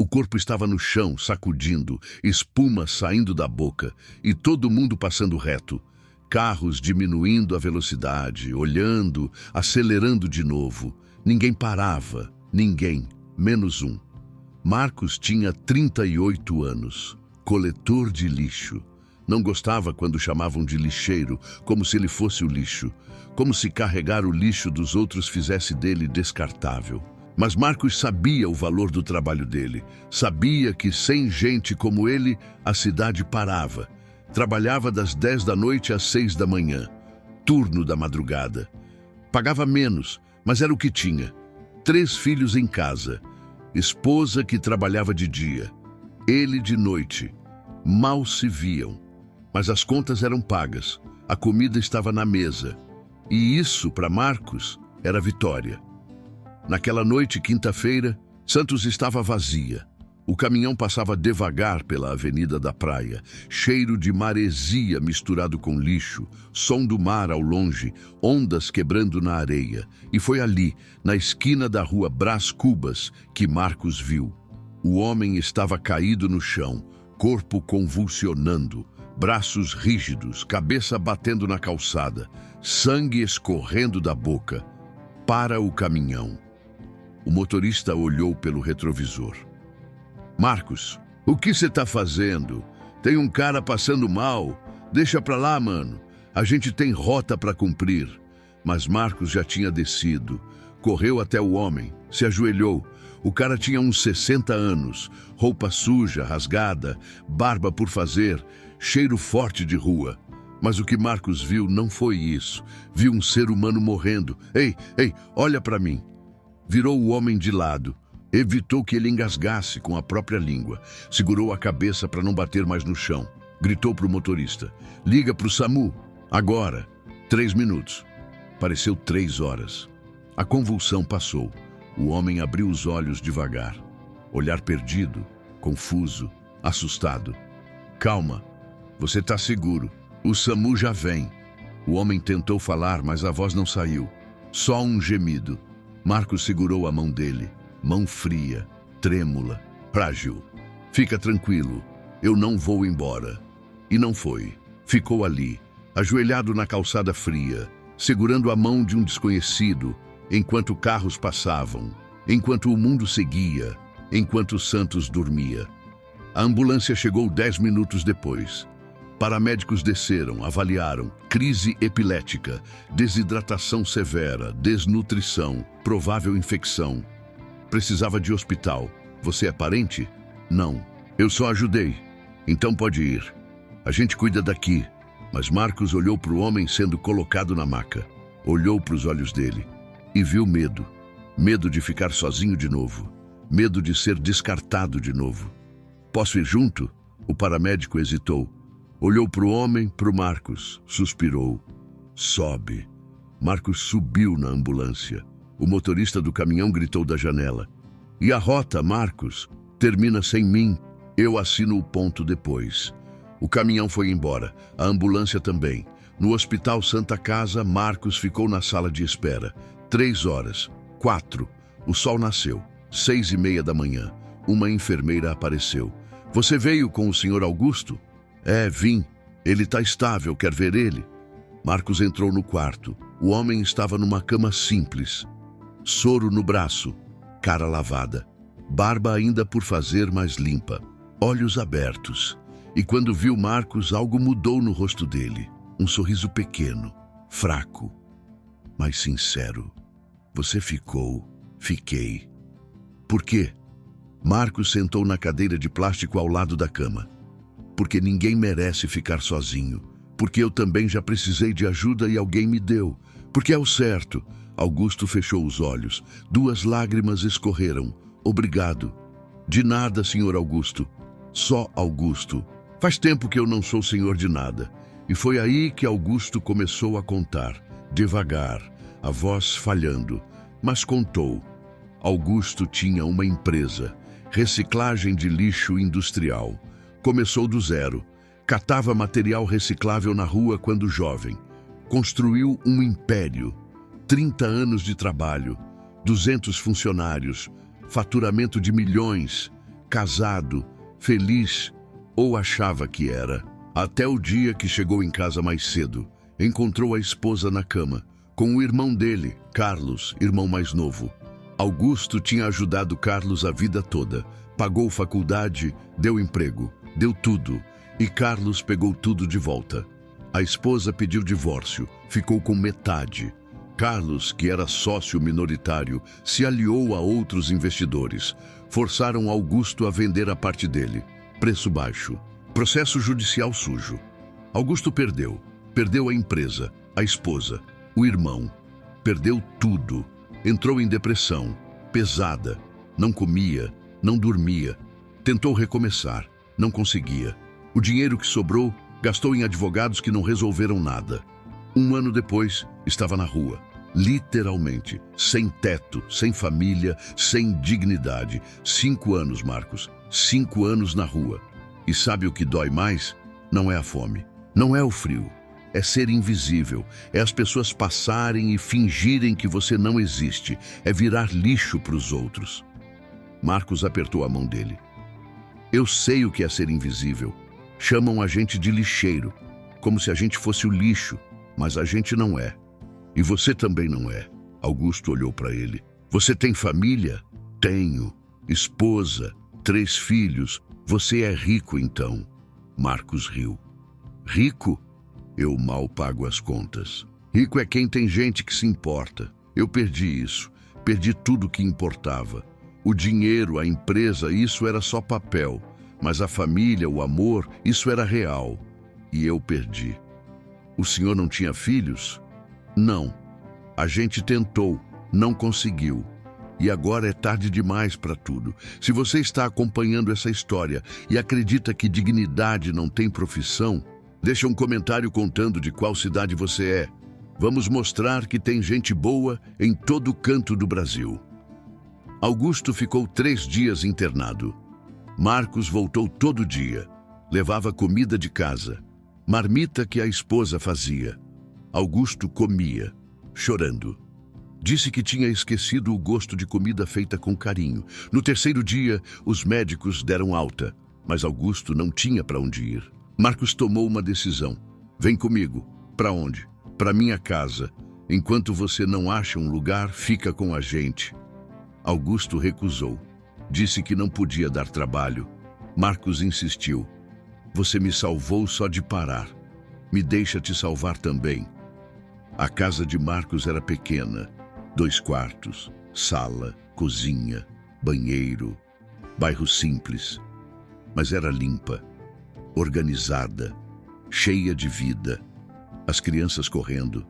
corpo estava no chão, sacudindo, espuma saindo da boca e todo mundo passando reto. Carros diminuindo a velocidade, olhando, acelerando de novo. Ninguém parava, ninguém, menos um. Marcos tinha 38 anos, coletor de lixo. Não gostava quando chamavam de lixeiro, como se ele fosse o lixo, como se carregar o lixo dos outros fizesse dele descartável. Mas Marcos sabia o valor do trabalho dele, sabia que sem gente como ele, a cidade parava. Trabalhava das 10 da noite às 6 da manhã, turno da madrugada. Pagava menos, mas era o que tinha. 3 filhos em casa, esposa que trabalhava de dia, ele de noite. Mal se viam, mas as contas eram pagas, a comida estava na mesa. E isso, para Marcos, era vitória. Naquela noite, quinta-feira, Santos estava vazia. O caminhão passava devagar pela avenida da praia, cheiro de maresia misturado com lixo, som do mar ao longe, ondas quebrando na areia. E foi ali, na esquina da rua Brás Cubas, que Marcos viu. O homem estava caído no chão, corpo convulsionando, braços rígidos, cabeça batendo na calçada, sangue escorrendo da boca. Para o caminhão. O motorista olhou pelo retrovisor. Marcos, o que você tá fazendo? Tem um cara passando mal. Deixa pra lá, mano. A gente tem rota pra cumprir. Mas Marcos já tinha descido. Correu até o homem, se ajoelhou. O cara tinha uns 60 anos, roupa suja, rasgada, barba por fazer, cheiro forte de rua. Mas o que Marcos viu não foi isso. Viu um ser humano morrendo. Ei, olha pra mim. Virou o homem de lado. Evitou que ele engasgasse com a própria língua. Segurou a cabeça para não bater mais no chão. Gritou para o motorista. Liga para o SAMU. Agora. 3 minutos. Pareceu 3 horas. A convulsão passou. O homem abriu os olhos devagar. Olhar perdido, confuso, assustado. Calma. Você está seguro. O SAMU já vem. O homem tentou falar, mas a voz não saiu. Só um gemido. Marcos segurou a mão dele. Mão fria, trêmula, frágil. Fica tranquilo, eu não vou embora. E não foi. Ficou ali, ajoelhado na calçada fria, segurando a mão de um desconhecido, enquanto carros passavam, enquanto o mundo seguia, enquanto Santos dormia. A ambulância chegou 10 minutos depois. Paramédicos desceram, avaliaram. Crise epilética, desidratação severa, desnutrição, provável infecção. Precisava de hospital. Você é parente? Não. Eu só ajudei. Então pode ir. A gente cuida daqui. Mas Marcos olhou para o homem sendo colocado na maca. Olhou para os olhos dele e viu medo. Medo de ficar sozinho de novo. Medo de ser descartado de novo. Posso ir junto? O paramédico hesitou. Olhou para o homem, para o Marcos. Suspirou. Sobe. Marcos subiu na ambulância. O motorista do caminhão gritou da janela. E a rota, Marcos? Termina sem mim. Eu assino o ponto depois. O caminhão foi embora. A ambulância também. No Hospital Santa Casa, Marcos ficou na sala de espera. 3 horas. 4. O sol nasceu. 6:30 da manhã. Uma enfermeira apareceu. Você veio com o senhor Augusto? É, vim. Ele está estável, quer ver ele? Marcos entrou no quarto. O homem estava numa cama simples. Soro no braço, cara lavada, barba ainda por fazer mais limpa, olhos abertos. E quando viu Marcos, algo mudou no rosto dele. Um sorriso pequeno, fraco, mas sincero. Você ficou, fiquei. Por quê? Marcos sentou na cadeira de plástico ao lado da cama. Porque ninguém merece ficar sozinho. Porque eu também já precisei de ajuda e alguém me deu. Porque é o certo. Augusto fechou os olhos. 2 lágrimas escorreram. Obrigado. De nada, senhor Augusto. Só Augusto. Faz tempo que eu não sou senhor de nada. E foi aí que Augusto começou a contar. Devagar, a voz falhando. Mas contou. Augusto tinha uma empresa. Reciclagem de lixo industrial. Começou do zero. Catava material reciclável na rua quando jovem. Construiu um império. 30 anos de trabalho. 200 funcionários. Faturamento de milhões. casado, feliz, ou achava que era. Até o dia que chegou em casa mais cedo, encontrou a esposa na cama, com o irmão dele, Carlos, irmão mais novo. Augusto tinha ajudado Carlos a vida toda, pagou faculdade, deu emprego, deu tudo, e Carlos pegou tudo de volta. A esposa pediu divórcio, ficou com metade. Carlos, que era sócio minoritário, se aliou a outros investidores. Forçaram Augusto a vender a parte dele. Preço baixo. Processo judicial sujo. Augusto perdeu. Perdeu a empresa, a esposa, o irmão. Perdeu tudo. Entrou em depressão, pesada. Não comia, não dormia. Tentou recomeçar, não conseguia. O dinheiro que sobrou, gastou em advogados que não resolveram nada. 1 ano depois, estava na rua. Literalmente, sem teto, sem família, sem dignidade. 5 anos, Marcos. 5 anos na rua. E sabe o que dói mais? Não é a fome, não é o frio. É ser invisível, é as pessoas passarem e fingirem que você não existe, é virar lixo para os outros. Marcos apertou a mão dele. Eu sei o que é ser invisível. Chamam a gente de lixeiro, como se a gente fosse o lixo, mas a gente não é. E você também não é. Augusto olhou para ele. Você tem família? Tenho. Esposa, 3 filhos. Você é rico, então? Marcos riu. Rico? Eu mal pago as contas. Rico é quem tem gente que se importa. Eu perdi isso. Perdi tudo que importava. O dinheiro, a empresa, isso era só papel. Mas a família, o amor, isso era real. E eu perdi. O senhor não tinha filhos? Não. A gente tentou, não conseguiu. E agora é tarde demais para tudo. Se você está acompanhando essa história e acredita que dignidade não tem profissão, deixa um comentário contando de qual cidade você é. Vamos mostrar que tem gente boa em todo canto do Brasil. Augusto ficou 3 dias internado. Marcos voltou todo dia. Levava comida de casa, marmita que a esposa fazia. Augusto comia, chorando. Disse que tinha esquecido o gosto de comida feita com carinho. No 3º dia, os médicos deram alta, mas Augusto não tinha para onde ir. Marcos tomou uma decisão. Vem comigo. Para onde? Para minha casa. Enquanto você não acha um lugar, fica com a gente. Augusto recusou. Disse que não podia dar trabalho. Marcos insistiu. Você me salvou só de parar. Me deixa te salvar também. A casa de Marcos era pequena. 2 quartos, sala, cozinha, banheiro. Bairro simples. Mas era limpa, organizada, cheia de vida. As crianças correndo.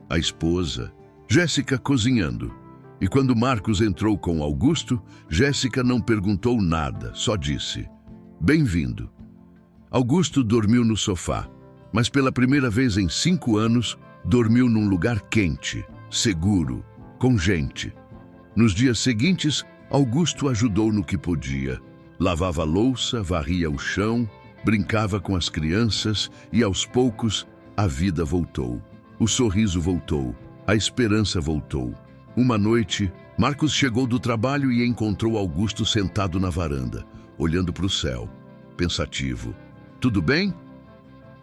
A esposa, Jéssica, cozinhando. E quando Marcos entrou com Augusto, Jéssica não perguntou nada, só disse: bem-vindo. Augusto dormiu no sofá, mas pela primeira vez em 5 anos, dormiu num lugar quente, seguro, com gente. Nos dias seguintes, Augusto ajudou no que podia. Lavava a louça, varria o chão, brincava com as crianças e, aos poucos, a vida voltou. O sorriso voltou, a esperança voltou. Uma noite, Marcos chegou do trabalho e encontrou Augusto sentado na varanda, olhando para o céu, pensativo. Tudo bem?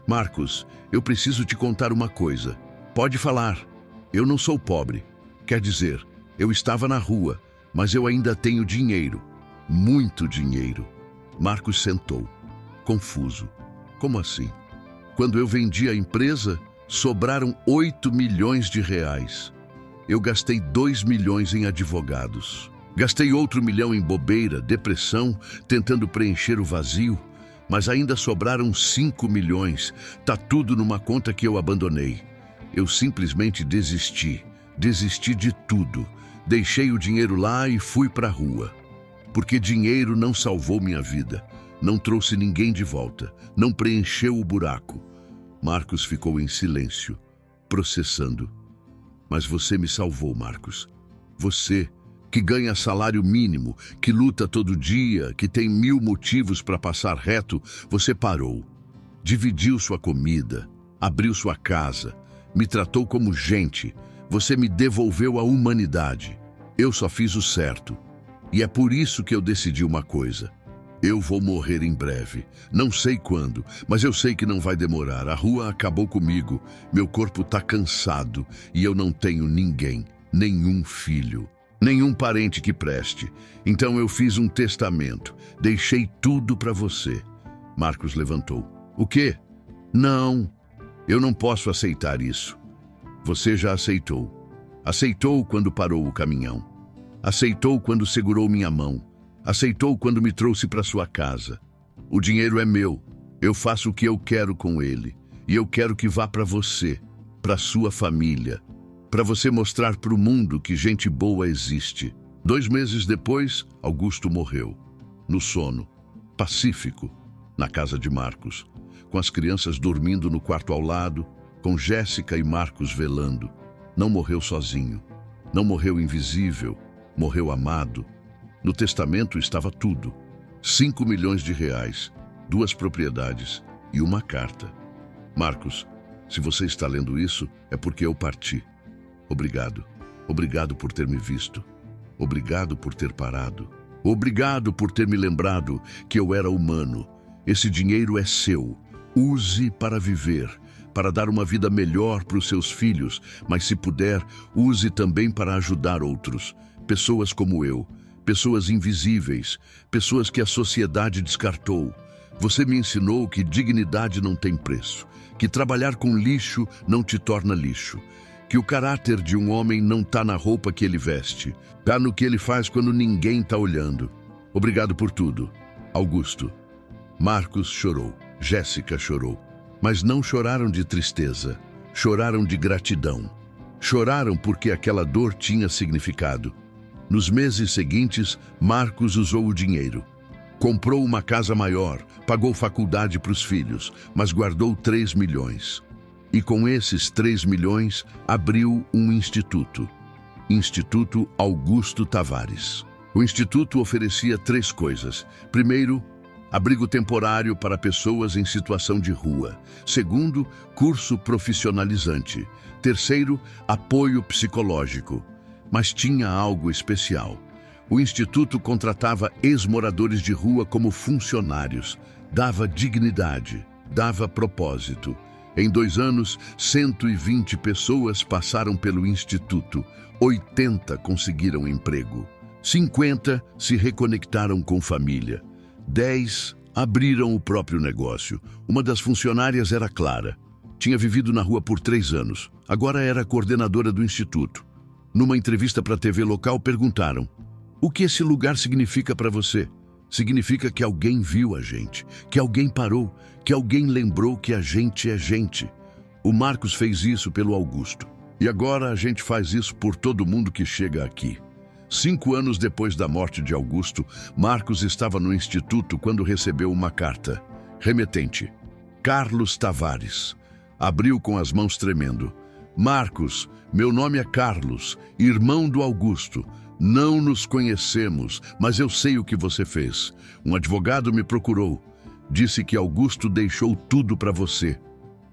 Marcos, eu preciso te contar uma coisa. Pode falar. Eu não sou pobre. Quer dizer, eu estava na rua, mas eu ainda tenho dinheiro. Muito dinheiro. Marcos sentou, confuso. Como assim? Quando eu vendi a empresa, sobraram 8 milhões de reais. Eu gastei 2 milhões em advogados. Gastei outro 1 milhão em bobeira, depressão, tentando preencher o vazio. Mas ainda sobraram 5 milhões. Tá tudo numa conta que eu abandonei. Eu simplesmente desisti. Desisti de tudo. Deixei o dinheiro lá e fui para a rua. Porque dinheiro não salvou minha vida. Não trouxe ninguém de volta. Não preencheu o buraco. Marcos ficou em silêncio, processando. Mas você me salvou, Marcos. Você, que ganha salário mínimo, que luta todo dia, que tem 1000 motivos para passar reto, você parou. Dividiu sua comida, abriu sua casa, me tratou como gente. Você me devolveu a humanidade. Eu só fiz o certo. E é por isso que eu decidi uma coisa. Eu vou morrer em breve. Não sei quando, mas eu sei que não vai demorar. A rua acabou comigo. Meu corpo tá cansado e eu não tenho ninguém, nenhum filho, nenhum parente que preste. Então eu fiz um testamento. Deixei tudo para você. Marcos levantou. O quê? Não, eu não posso aceitar isso. Você já aceitou. Aceitou quando parou o caminhão. Aceitou quando segurou minha mão. Aceitou quando me trouxe para sua casa. O dinheiro é meu. Eu faço o que eu quero com ele. E eu quero que vá para você, para sua família, para você mostrar para o mundo que gente boa existe. 2 meses depois, Augusto morreu. No sono, pacífico, na casa de Marcos, com as crianças dormindo no quarto ao lado, com Jéssica e Marcos velando. Não morreu sozinho. Não morreu invisível. Morreu amado. No testamento estava tudo. 5 milhões de reais, 2 propriedades e uma carta. Marcos, se você está lendo isso, é porque eu parti. Obrigado. Obrigado por ter me visto. Obrigado por ter parado. Obrigado por ter me lembrado que eu era humano. Esse dinheiro é seu. Use para viver, para dar uma vida melhor para os seus filhos, mas se puder, use também para ajudar outros. Pessoas como eu. Pessoas invisíveis, pessoas que a sociedade descartou. Você me ensinou que dignidade não tem preço, que trabalhar com lixo não te torna lixo, que o caráter de um homem não está na roupa que ele veste, está no que ele faz quando ninguém está olhando. Obrigado por tudo, Augusto. Marcos chorou, Jéssica chorou, mas não choraram de tristeza, choraram de gratidão. Choraram porque aquela dor tinha significado. Nos meses seguintes, Marcos usou o dinheiro. Comprou uma casa maior, pagou faculdade para os filhos, mas guardou 3 milhões. E com esses 3 milhões, abriu um instituto. Instituto Augusto Tavares. O instituto oferecia 3 coisas. Primeiro, abrigo temporário para pessoas em situação de rua. Segundo, curso profissionalizante. Terceiro, apoio psicológico. Mas tinha algo especial. O Instituto contratava ex-moradores de rua como funcionários, dava dignidade, dava propósito. Em 2 anos, 120 pessoas passaram pelo Instituto, 80 conseguiram emprego, 50 se reconectaram com família, 10 abriram o próprio negócio. Uma das funcionárias era Clara. Tinha vivido na rua por 3 anos, agora era coordenadora do Instituto. Numa entrevista para a TV local, perguntaram: o que esse lugar significa para você? Significa que alguém viu a gente, que alguém parou, que alguém lembrou que a gente é gente. O Marcos fez isso pelo Augusto. E agora a gente faz isso por todo mundo que chega aqui. 5 anos depois da morte de Augusto, Marcos estava no instituto quando recebeu uma carta. Remetente: Carlos Tavares. Abriu com as mãos tremendo. Marcos, meu nome é Carlos, irmão do Augusto. Não nos conhecemos, mas eu sei o que você fez. Um advogado me procurou. Disse que Augusto deixou tudo para você.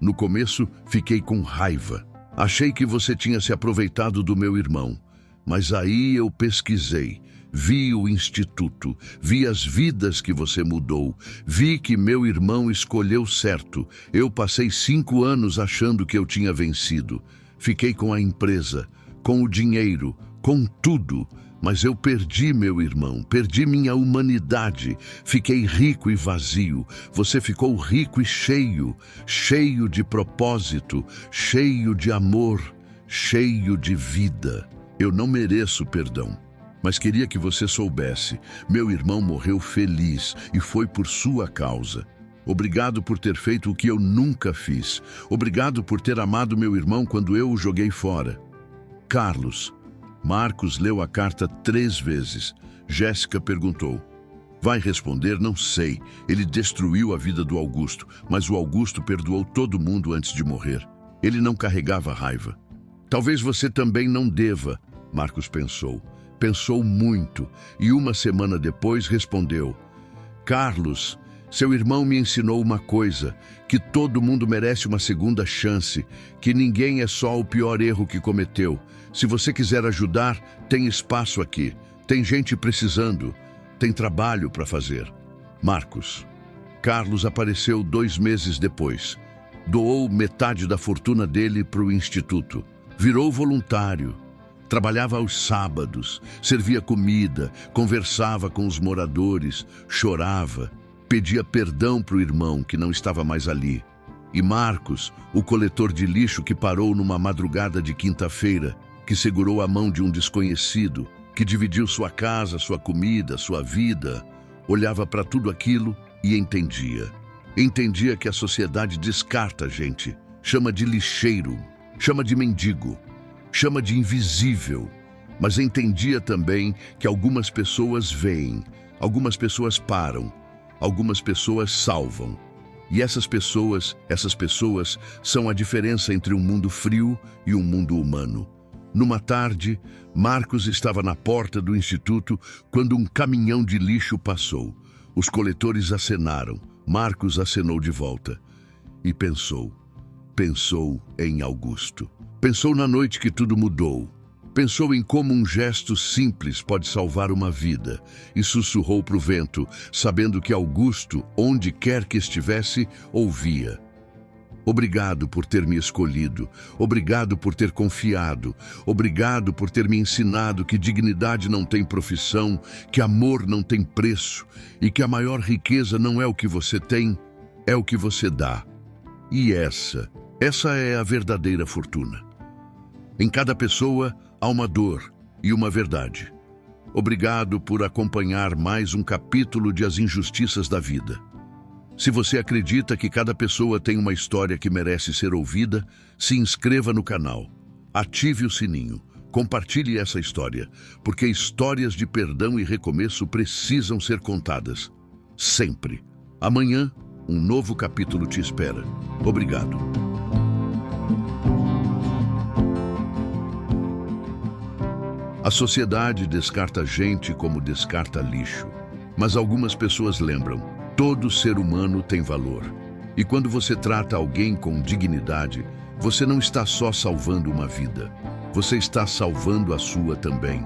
No começo, fiquei com raiva. Achei que você tinha se aproveitado do meu irmão. Mas aí eu pesquisei. Vi o instituto, vi as vidas que você mudou, vi que meu irmão escolheu certo. Eu passei 5 anos achando que eu tinha vencido. Fiquei com a empresa, com o dinheiro, com tudo, mas eu perdi meu irmão, perdi minha humanidade. Fiquei rico e vazio. Você ficou rico e cheio, cheio de propósito, cheio de amor, cheio de vida. Eu não mereço perdão. Mas queria que você soubesse, meu irmão morreu feliz e foi por sua causa. Obrigado por ter feito o que eu nunca fiz. Obrigado por ter amado meu irmão quando eu o joguei fora. Carlos. Marcos leu a carta 3 vezes. Jéssica perguntou: vai responder? Não sei. Ele destruiu a vida do Augusto, mas o Augusto perdoou todo mundo antes de morrer. Ele não carregava raiva. Talvez você também não deva, Marcos pensou. Pensou muito e 1 semana depois respondeu: Carlos, seu irmão me ensinou uma coisa, que todo mundo merece uma segunda chance, que ninguém é só o pior erro que cometeu. Se você quiser ajudar, tem espaço aqui, tem gente precisando, tem trabalho para fazer. Marcos. Carlos apareceu 2 meses depois. Doou metade da fortuna dele para o instituto. Virou voluntário. Trabalhava aos sábados, servia comida, conversava com os moradores, chorava, pedia perdão para o irmão que não estava mais ali. E Marcos, o coletor de lixo que parou numa madrugada de quinta-feira, que segurou a mão de um desconhecido, que dividiu sua casa, sua comida, sua vida, olhava para tudo aquilo e entendia. Entendia que a sociedade descarta a gente, chama de lixeiro, chama de mendigo, chama de invisível, mas entendia também que algumas pessoas veem, algumas pessoas param, algumas pessoas salvam. E essas pessoas são a diferença entre um mundo frio e um mundo humano. Numa tarde, Marcos estava na porta do instituto quando um caminhão de lixo passou. Os coletores acenaram. Marcos acenou de volta e pensou em Augusto. Pensou na noite que tudo mudou. Pensou em como um gesto simples pode salvar uma vida e sussurrou para o vento, sabendo que Augusto, onde quer que estivesse, ouvia. Obrigado por ter me escolhido, obrigado por ter confiado, obrigado por ter me ensinado que dignidade não tem profissão, que amor não tem preço e que a maior riqueza não é o que você tem, é o que você dá. E essa é a verdadeira fortuna. Em cada pessoa há uma dor e uma verdade. Obrigado por acompanhar mais um capítulo de As Injustiças da Vida. Se você acredita que cada pessoa tem uma história que merece ser ouvida, se inscreva no canal, ative o sininho, compartilhe essa história, porque histórias de perdão e recomeço precisam ser contadas. Sempre. Amanhã, um novo capítulo te espera. Obrigado. A sociedade descarta gente como descarta lixo. Mas algumas pessoas lembram. Todo ser humano tem valor. E quando você trata alguém com dignidade, você não está só salvando uma vida, você está salvando a sua também.